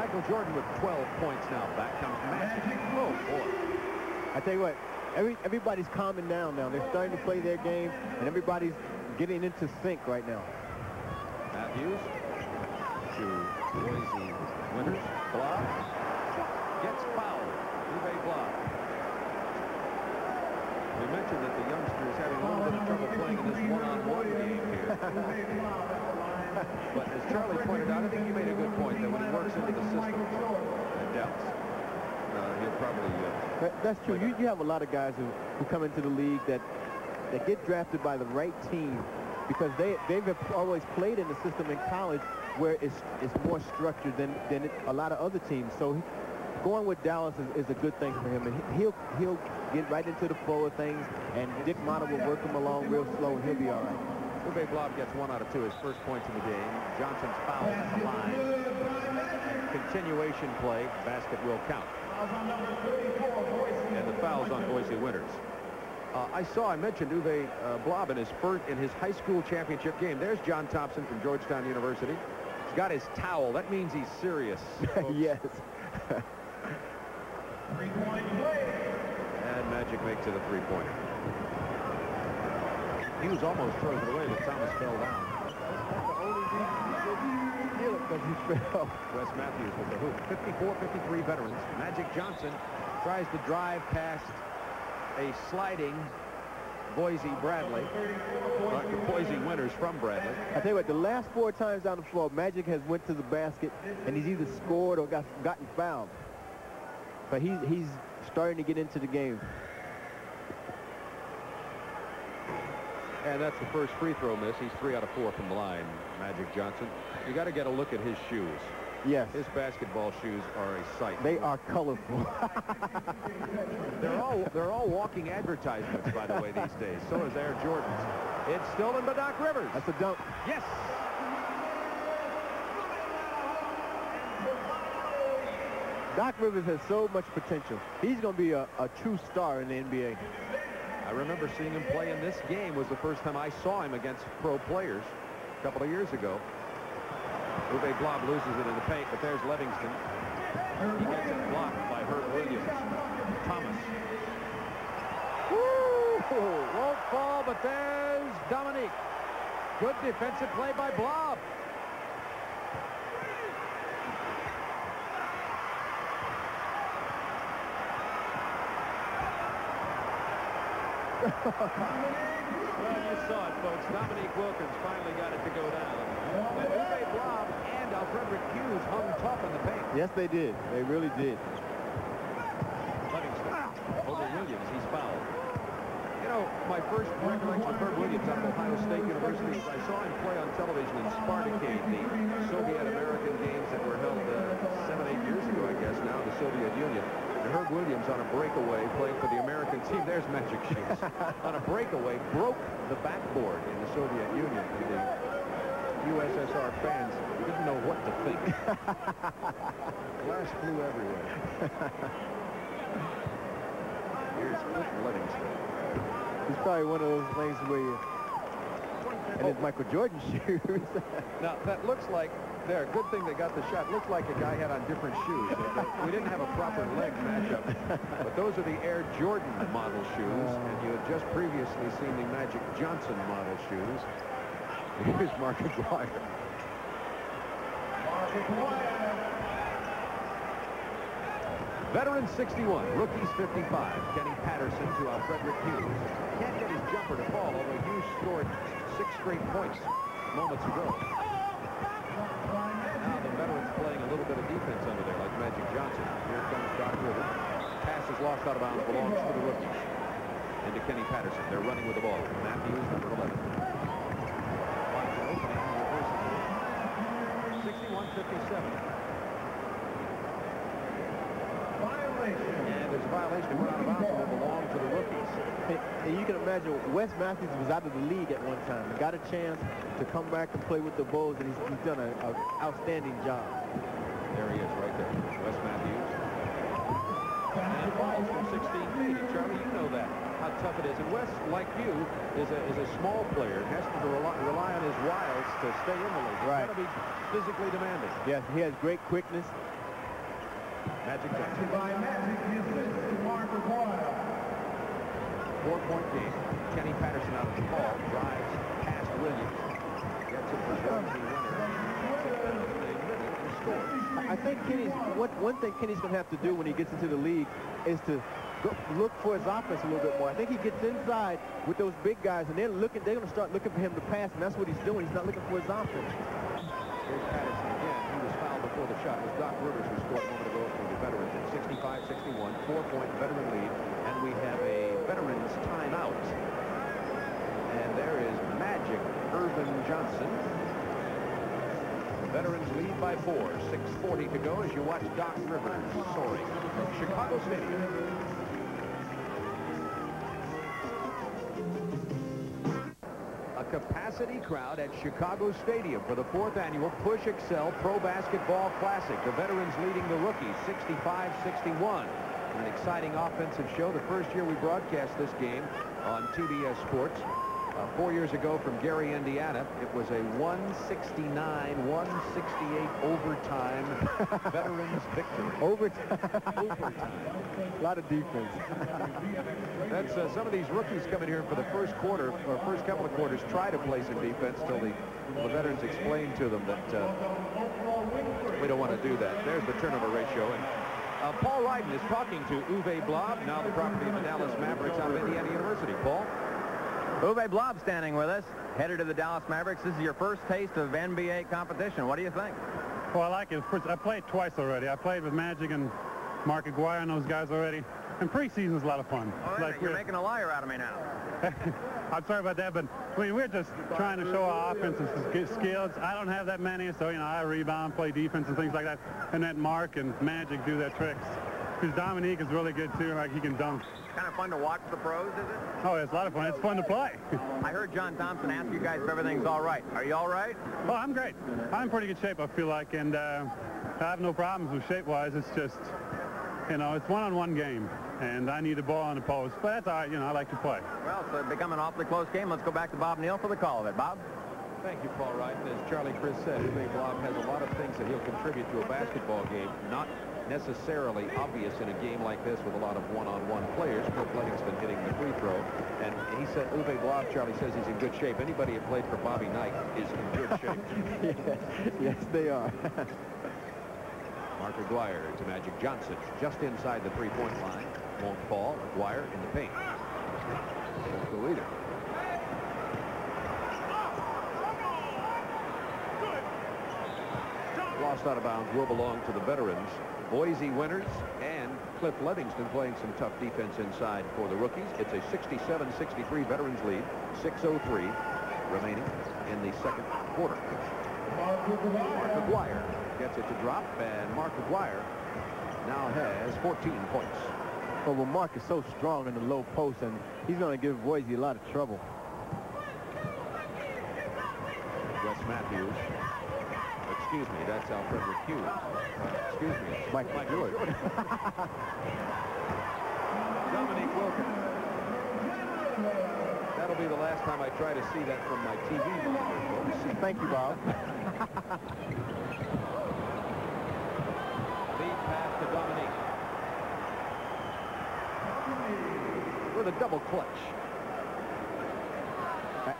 Michael Jordan with 12 points now. Back comes Magic. Oh, boy. I tell you what, everybody's calming down now. They're starting to play their game, and everybody's getting into sync right now. Matthews to Boise Winters. Blob gets fouled. Uwe Blob. We mentioned that the youngsters having a little bit of trouble playing in this one-on-one game here. But as Charlie pointed out, I think he made a good point that when he works into the system at Dallas, he'll probably... That's true. You have a lot of guys who come into the league that get drafted by the right team because they've always played in the system in college where it's more structured than a lot of other teams. So going with Dallas is a good thing for him, and he'll get right into the flow of things, and Dick Motta will work him along real slow, and he'll be all right. Uwe Blob gets 1 out of 2, his first points in the game. Johnson's foul at the line. Continuation play, basket will count. And the foul's on Boise Winters. I mentioned Uwe Blob in his high school championship game. There's John Thompson from Georgetown University. He's got his towel. That means he's serious. Yes. And Magic makes it a three-pointer. Hughes almost throws it away, but Thomas fell down. That's the only reason he didn't steal it, because he fell. Wes Matthews with the hoop. 54-53 veterans. Magic Johnson tries to drive past a sliding Boise Winters from Bradley. I tell you what, the last 4 times down the floor, Magic has went to the basket, and he's either scored or gotten fouled. But he's starting to get into the game. And that's the first free throw miss. He's 3 out of 4 from the line, Magic Johnson. You got to get a look at his shoes. Yes. His basketball shoes are a sight. They are colorful. They're all walking advertisements, by the way, these days. So is Air Jordans. It's stolen by Doc Rivers. That's a dunk. Yes. Doc Rivers has so much potential. He's going to be a true star in the NBA. I remember seeing him play in this game. Was the first time I saw him against pro players a couple of years ago. Uwe Blob loses it in the paint, but there's Livingston. He gets it blocked by Herb Williams. Thomas. Woo! Won't fall, but there's Dominique. Good defensive play by Blob. Well, you saw it, folks. Dominique Wilkins finally got it to go down. But Uwe Blob and Alfrederick Hughes hung tough in the paint. Yes, they did. They really did. Livingston over Williams. He's fouled. You know, my first recollection of Herb Williams out of Ohio State University is I saw him play on television in Spartacade, the Soviet-American games that were held 7-8 years ago, I guess, now, the Soviet Union. And Herb Williams on a breakaway playing for the American team. There's Magic shoes. On a breakaway, broke the backboard in the Soviet Union. And the USSR fans didn't know what to think. Glass flew everywhere. Here's Cliff Livingston. He's probably one of those things where you... And his Michael Jordan shoes. Now, that looks like... There, good thing they got the shot. Looks like a guy had on different shoes. We didn't have a proper leg matchup. But those are the Air Jordan model shoes. And you had just previously seen the Magic Johnson model shoes. Here's Mark Aguirre. Veteran 61, rookies 55. Kenny Patterson to Alfrederick Hughes. Can't get his jumper to fall, although Hughes scored 6 straight points moments ago. Now the veterans playing a little bit of defense under there, like Magic Johnson. Here comes Doc Rivers. Pass is lost out of bounds, belongs to the rookies. Into Kenny Patterson. They're running with the ball. Matthews, number 11. Finds an opening and reverses it. 61-57. And there's a violation. It went out of bounds and will belong to the rookies. And you can imagine Wes Matthews was out of the league at one time. He got a chance to come back and play with the Bulls, and he's done an outstanding job. There he is right there. Wes Matthews. And falls from 16 feet. And Charlie, you know that, how tough it is. And Wes, like you, is a small player. Has to rely on his wiles to stay in the league. He's got to be physically demanding. Yes, he has great quickness. Magic Johnson. By Magic, the assist to Mark Aguirre. 4-point game. Kenny Patterson out of the ball. Drives past Williams. Gets it for Johnson. I think one thing Kenny's going to have to do when he gets into the league is to look for his offense a little bit more. I think he gets inside with those big guys, and they're going to start looking for him to pass, and that's what he's doing. He's not looking for his offense. Here's Patterson again. He was fouled before the shot. It was Doc Rivers who scored a moment ago for the veterans at 65-61, 4-point veteran lead, and we have a veterans timeout. And there is Magic Earvin Johnson. The veterans lead by 4. 6:40 to go as you watch Doc Rivers soaring from Chicago Stadium. A capacity crowd at Chicago Stadium for the 4th annual Push Excel Pro Basketball Classic. The veterans leading the rookies 65-61. An exciting offensive show. The first year we broadcast this game on TBS Sports. 4 years ago from Gary, Indiana, it was a 169-168 overtime veterans victory. Overtime. A lot of defense. That's some of these rookies coming here for the first quarter, or first couple of quarters, try to play some defense till the veterans explain to them that we don't want to do that. There's the turnover ratio. And Paul Ryden is talking to Uwe Blab, now the property of the Dallas Mavericks out of Indiana University. Paul? Uwe Blab standing with us, headed to the Dallas Mavericks. This is your first taste of NBA competition. What do you think? Well, I like it. I played twice already. I played with Magic and Mark Aguirre and those guys already. And preseason's a lot of fun. All right, you're making a liar out of me now. I'm sorry about that, but I mean, we're just trying to show our offensive skills. I don't have that many, so, you know, I rebound, play defense and things like that. And let Mark and Magic do their tricks. Because Dominique is really good, too. Like, he can dunk. Kind of fun to watch the pros, is it? Oh, it's a lot of fun. It's fun to play. I heard John Thompson ask you guys if everything's all right. Are you all right? Well, I'm great. I'm in pretty good shape, I feel like. And I have no problems with shape-wise. It's just, you know, it's one-on-one game. And I need the ball on the post. But that's all right. You know, I like to play. Well, it's become an awfully close game. Let's go back to Bob Neal for the call of it. Bob? Thank you, Paul Wright. As Charlie Chris said, Uwe Blab has a lot of things that he'll contribute to a basketball game, not necessarily obvious in a game like this with a lot of one-on-one players. Cliff Livingston hitting the free throw. And he said, Uwe Blab, Charlie says he's in good shape. Anybody who played for Bobby Knight is in good shape. Yes, they are. Mark Aguirre to Magic Johnson, just inside the three-point line. Won't fall. Aguirre in the paint. Won't go either. Lost out of bounds will belong to the veterans. Boise winners and Cliff Livingston playing some tough defense inside for the rookies. It's a 67-63 veterans lead. 6:03 remaining in the second quarter. Mark Aguirre gets it to drop, and Mark Aguirre now has 14 points. Well, Mark is so strong in the low post, and he's going to give Boise a lot of trouble. Wes Matthews. Excuse me, that's Alfrederick Hughes. Excuse me, it's Mike George. Dominique Wilkins. That'll be the last time I try to see that from my TV monitor, folks. Thank you, Bob. Lead pass to Dominique. With a double clutch.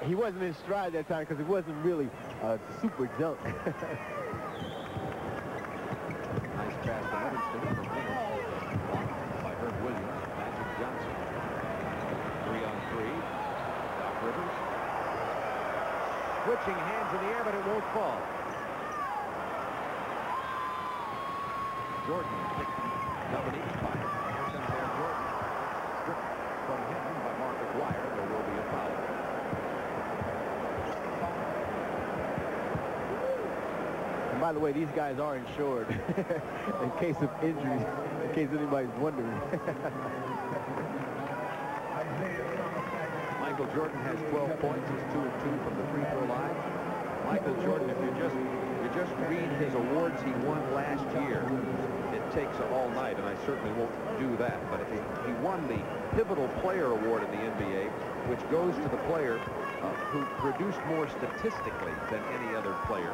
He wasn't in stride that time because it wasn't really a super dunk. Nice pass to Livingston from Williams. By Herb Williams. Magic Johnson. 3-on-3. Doc Rivers. Switching hands in the air, but it won't fall. Jordan picked Dominique's pocket. Here comes Air Jordan. Stripped from him by Mark Aguirre. There will be a foul. And by the way, these guys are insured in case of injuries, in case anybody's wondering. Michael Jordan has 12 points. He's 2-of-2 from the free throw line. Michael Jordan, if you just read his awards he won last year, it takes all night, and I certainly won't do that. But if he won the Pivotal Player Award in the NBA, which goes to the player who produced more statistically than any other player.